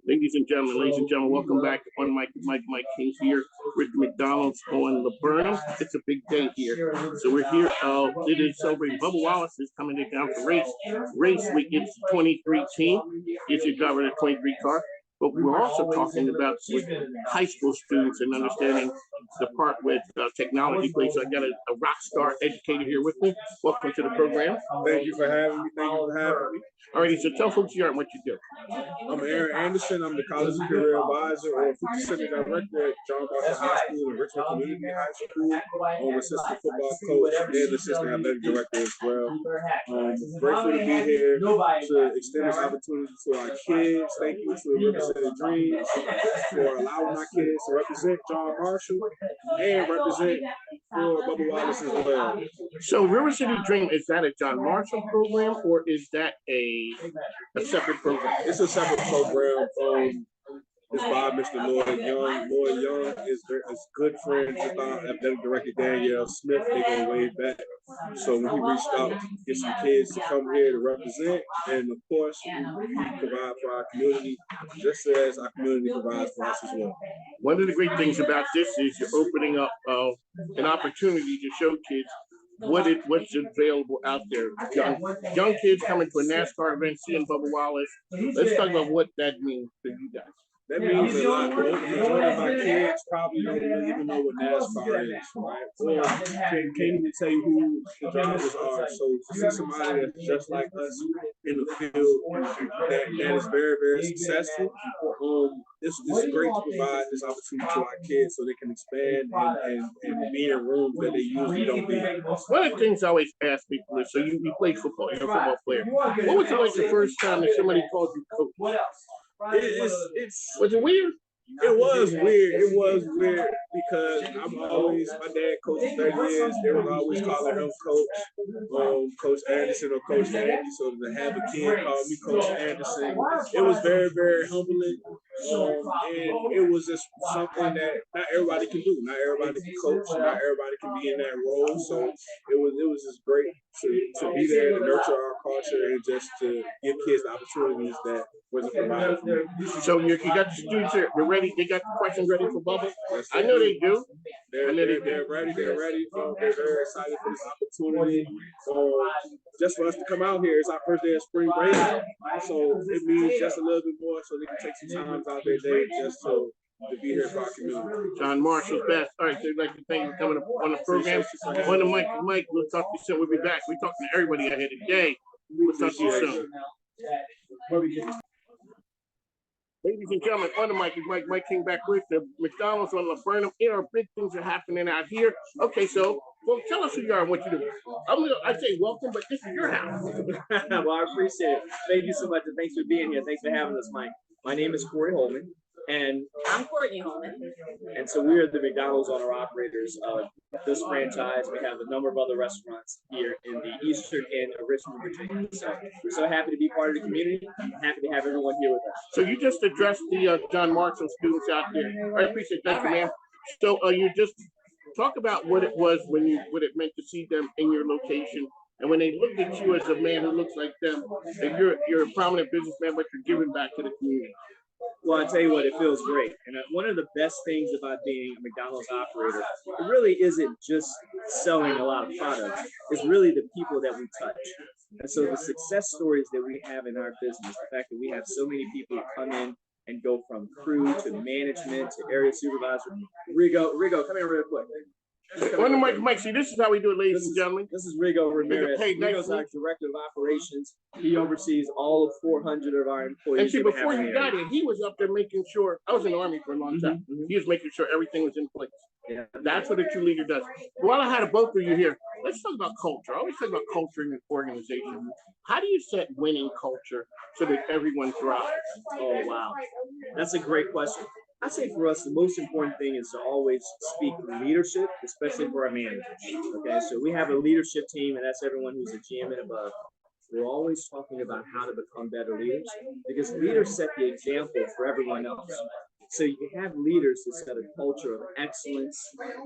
Ladies and gentlemen, welcome back on Mike King here with McDonald's on Laburnum. It's a big day here. So we're here, it is celebrating. Bubba Wallace is coming in down for race week. It's 23 team. It's your driver in a 23 car. But we're also talking about with high school students and understanding the part with technology plays. So I got a rock star educator here with me. Welcome to the program. Thank you for having me. Alrighty, so tell folks here what you do. I'm Aaron Anderson. I'm the college and career advisor or food center director at John Marshall High School and Richmond Community High School. I'm assistant football coach and assistant athletic director as well. Grateful to be here to extend this opportunity to our kids. Thank you to Representing Dreams for allowing my kids to represent John Marshall and represent for Bubba Wallace as well. So River City Dream, is that a John Marshall program or is that a separate program? It's a separate program. It's by Mr. Lloyd Young. Lloyd Young is good friends with our athletic director Danielle Smith. They go way back. So when he reached out to get some kids to come here to represent, and of course we provide for our community, just as our community provides for us as well. One of the great things about this is you're opening up an opportunity to show kids what's available out there. Young kids coming to a NASCAR event, seeing Bubba Wallace. Let's talk about what that means to you guys. That means a lot. The majority of my kids probably don't even know what NASCAR is, right? Or can't even tell you who the drivers are. So to see somebody that's just like us in the field that is very, very successful, it's great to provide this opportunity to our kids so they can expand and be in rooms that they usually don't be. One of the things I always ask people is, so you played football, you're a football player. What was it like the first time that somebody called you coach? Was it weird? It was weird. It was weird because my dad coached 30 years. They were always calling him Coach Anderson or Coach Andy. So to have a kid call me Coach Anderson, it was very, very humbling. And it was just something that not everybody can do. Not everybody can coach. Not everybody can be in that role. So it was just great to be there to nurture our culture and just to give kids the opportunities that wasn't provided for me. So you got the students here. They're ready. They got the questions ready for Bubba. I know they do. They're ready. They're ready. They're very excited for this opportunity. Just for us to come out here, it's our first day of spring break. So it means just a little bit more so they can take some time out their day just to be here for our community. John Marshall's best. All right, so I'd like to thank you for coming up on the program. On the mic, Mike, we'll talk to you soon. We'll be back. We're talking to everybody out here today. We'll talk to you soon. Ladies and gentlemen, on the mic is Mike King back with the McDonald's on Laburnum. Big things are happening out here. Okay, so tell us who you are and what you do. I'd say welcome, but this is your house. Well, I appreciate it. Thank you so much, and thanks for being here. Thanks for having us, Mike. My name is Corey Holman. And I'm Courtney Holman. And so we are the McDonald's owner operators of this franchise. We have a number of other restaurants here in the eastern end of Richmond, Virginia. So we're so happy to be part of the community. I'm happy to have everyone here with us. So you just addressed the John Marshall students out there. I appreciate that, ma'am. So you just talk about what it was what it meant to see them in your location. And when they looked at you as a man who looks like them, and you're a prominent businessman, but you're giving back to the community. Well, I tell you what, it feels great. And one of the best things about being a McDonald's operator, it really isn't just selling a lot of products. It's really the people that we touch. And so the success stories that we have in our business, the fact that we have so many people who come in and go from crew to management to area supervisor. Rigo, come here real quick. On the mic, Mike, see, this is how we do it, ladies and gentlemen. This is Rigo Ramirez. Rigo's our director of operations. He oversees all of 400 of our employees. And see, before you got here, he was up there making sure, I was in the Army for a long time. He was making sure everything was in place. Yeah. That's what a true leader does. While I had both of you here, let's talk about culture. I always talk about culture in an organization. How do you set winning culture so that everyone thrives? Oh, wow. That's a great question. I say for us, the most important thing is to always speak leadership, especially for our managers. Okay, so we have a leadership team, and that's everyone who's a GM and above. We're always talking about how to become better leaders because leaders set the example for everyone else. So you have leaders that set a culture of excellence,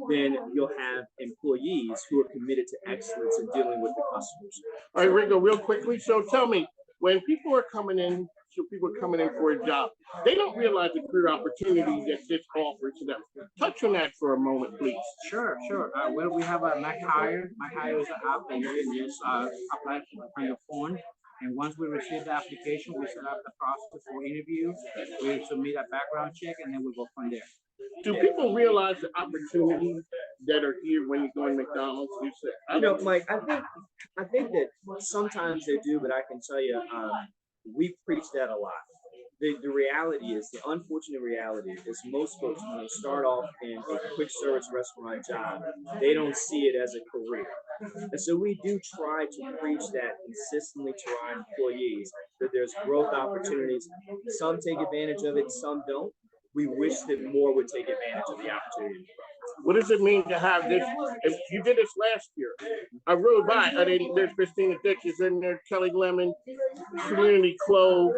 then you'll have employees who are committed to excellence in dealing with the customers. All right, Rigo, real quickly. So tell me, when people are coming in where people are coming in for a job. They don't realize the career opportunities that this offers to them. Touch on that for a moment, please. Sure, sure. Well, we have a Mac Hire. Mac Hire is an app that you can just apply from your phone. And once we receive the application, we set up the process for interview. We submit a background check, and then we go from there. Do people realize the opportunities that are here when you go to McDonald's? You say, You know, Mike, I think that sometimes they do, but I can tell you, we preach that a lot. The reality is, the unfortunate reality is most folks, when they start off in a quick service restaurant job, they don't see it as a career. And so we do try to preach that consistently to our employees, that there's growth opportunities. Some take advantage of it, some don't. We wish that more would take advantage of the opportunity. what does it mean to have this? If you did this last year, I rode by. There's Christina Dix is in there, Kelly Lemon, Community Clove,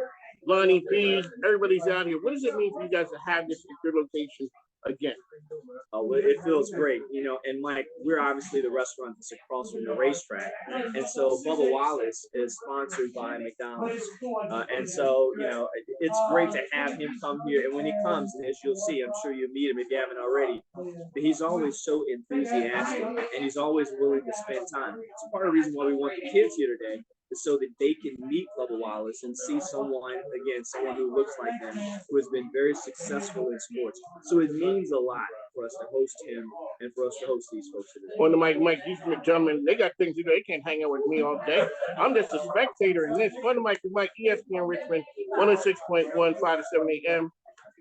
Lonnie B. Everybody's out here. What does it mean for you guys to have this at your location again? Well, it feels great, you know, and Mike, we're obviously the restaurant that's across from the racetrack. And so Bubba Wallace is sponsored by McDonald's. And so, you know, it's great to have him come here. And when he comes, as you'll see, I'm sure you'll meet him if you haven't already, but he's always so enthusiastic and he's always willing to spend time. It's part of the reason why we want the kids here today, is so that they can meet Bubba Wallace and see someone, again, someone who looks like them, who has been very successful in sports. So it means a lot for us to host him and for us to host these folks today. On the Mike, these gentlemen, they got things to do. They can't hang out with me all day. I'm just a spectator in this. On the Mike, ESPN Richmond, 106.1, 5 to 7 a.m.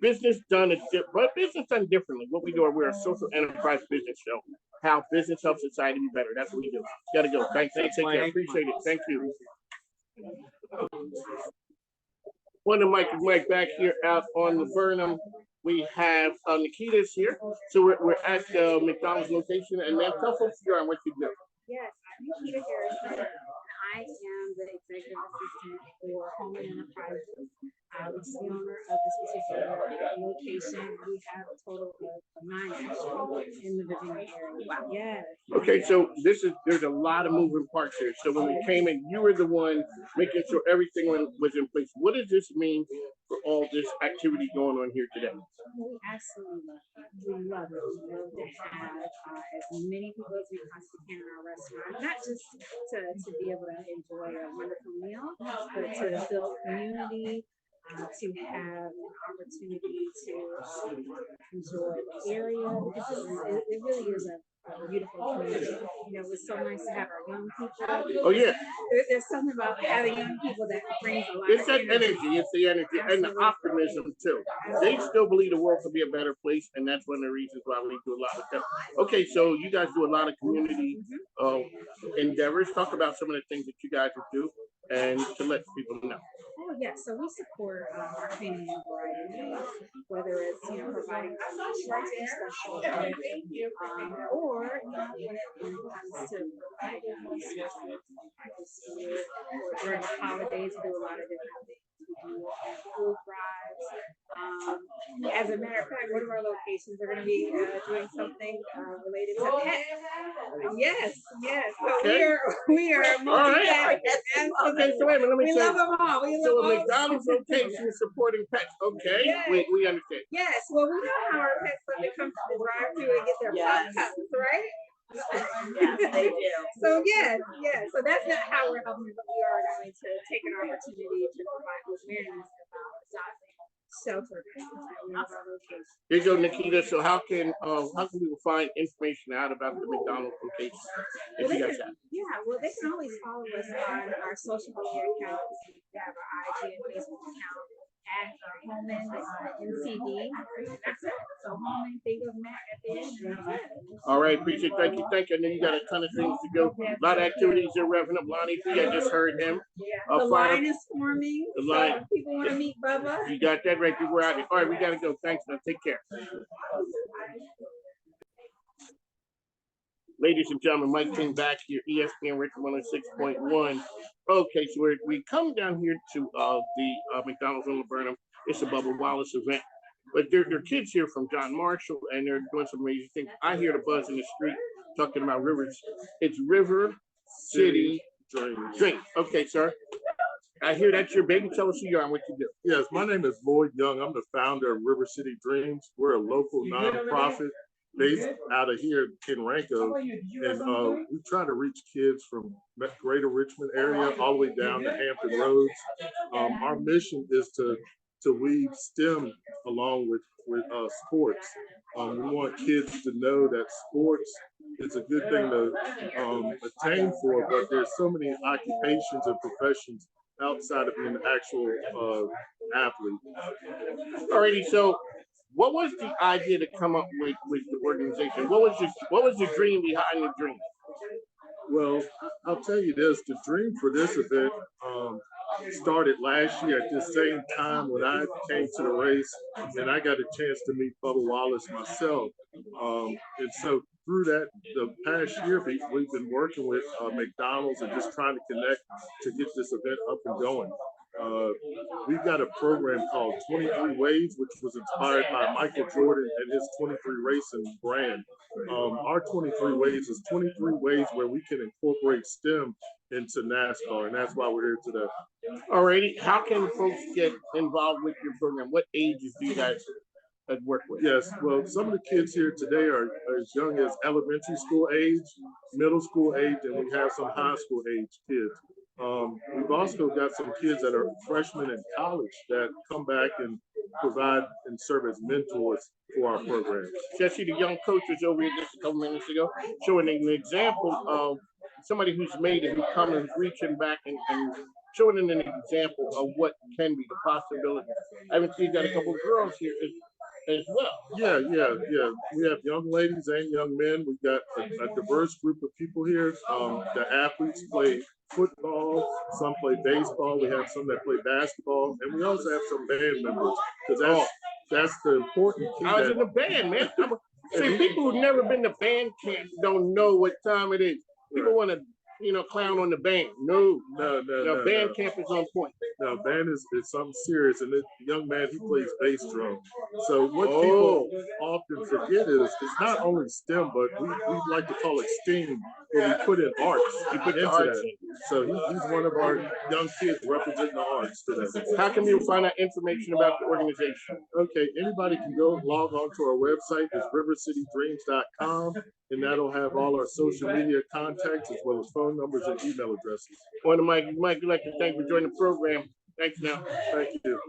Business done differently. What we do, we're a social enterprise business show. How business helps society be better. That's what we do. Gotta go. Thanks. Take care. Appreciate it. Thank you. On the Mike back here out on the Burnham. We have Nikita's here. So we're at the McDonald's location, and then tell folks here on what you do. Yes, I'm Nikita Harrison. I am the executive assistant for Home and Enterprises, which is the owner of this particular location. We have a total of 9 actually in the Virginia area. Wow. Yes. Okay, so there's a lot of moving parts here. So when we came in, you were the one making sure everything was in place. What does this mean for all this activity going on here today? We absolutely love it. We love it. We love to have as many people as we possibly can in our restaurant, not just to be able to enjoy a wonderful meal, but to build community, to have an opportunity to enjoy the area, because it really is a beautiful community. You know, it's so nice to have our young people. Oh yeah. There's something about having young people that brings a lot It's of that energy. It's the energy and the optimism too. They still believe the world could be a better place, and that's one of the reasons why we do a lot of stuff. Okay, so you guys do a lot of community endeavors. Talk about some of the things that you guys do, and to let people know. Oh yeah, so we support our community in a variety of ways, whether it's providing shelter, special events, or when it comes to providing resources back to school or during the holidays, we do a lot of different things. We do food drives. As a matter of fact, one of our locations are going to be doing something related to pets. Yes. So Okay. we are multi-pet. Okay, so wait a minute, let me We say. love them all. So a McDonald's location is supporting pets. Okay, Yes. we understand. Yes, well, we know how our pets love to come to the drive-thru and get their pop-ups, right? Yes, they do. So yes. So that's not how we're helping, but we are going to take an opportunity to provide awareness about adopting shelter pets at one of our locations. Here you go, Nikita. So how can people find information out about the McDonald's location? If you guys have. Well, they can always follow us on our social media accounts. We have our IG and Facebook account at Holman NCD. That's it. So Holman, think of Matt at the end. That's it. All right, appreciate it. Thank you. I know you got a ton of things to go. A lot of activities are revving up. Lonnie B, I just heard him. The line is forming. The line. So if people want to meet Bubba. You got that right. We're out here. All right, we gotta go. Thanks, man. Take care. Ladies and gentlemen, Mike King back here, ESPN Richmond 106.1. Okay, so we come down here to the McDonald's on the Burnham. It's a Bubba Wallace event. But there are kids here from John Marshall, and they're doing some amazing things. I hear the buzz in the street talking about rivers. It's River City Drink. Okay, sir. I hear that's your baby. Tell us who you are and what you do. Yes, my name is Lloyd Young. I'm the founder of River City Dreams. We're a local nonprofit based out of here in Ranco, and we try to reach kids from Greater Richmond area all the way down to Hampton Roads. Our mission is to weave STEM along with sports. We want kids to know that sports is a good thing to attain for, but there's so many occupations and professions outside of being an actual athlete. Alrighty, so what was the idea to come up with the organization? What was the dream behind the dream? Well, I'll tell you this: the dream for this event started last year at this same time when I came to the race, and I got a chance to meet Bubba Wallace myself. And so through that, the past year, we've been working with McDonald's and just trying to connect to get this event up and going. We've got a program called 23 Ways, which was inspired by Michael Jordan and his 23 Racing brand. Our 23 Ways is 23 ways where we can incorporate STEM into NASCAR, and that's why we're here today. Alrighty, how can folks get involved with your program? What ages do you guys work with? Yes, well, some of the kids here today are as young as elementary school age, middle school age, and we have some high school age kids. We've also got some kids that are freshmen in college that come back and provide and serve as mentors for our program. Especially the young coaches over here just a couple minutes ago, showing an example of somebody who's made it, who comes and reaching back and showing an example of what can be the possibility. I haven't seen that a couple of girls here as well. Yeah. We have young ladies and young men. We've got a diverse group of people here. The athletes play football, some play baseball. We have some that play basketball, and we also have some band members. Because that's the important thing. I was in the band, man. See, people who've never been to band camp don't know what time it is. People want to, clown on the band. No. Band camp is on point. No, band is something serious, and this young man, he plays bass drum. So what people often forget is it's not only STEM, but we like to call it STEAM, where we put in arts. We put into that. So he's one of our young kids representing the arts today. How can you find out information about the organization? Okay, anybody can go log on to our website. It's rivercitydreams.com, and that'll have all our social media contacts as well as phone numbers and email addresses. Mike, we'd like to thank you for joining the program. Thanks now. Thank you.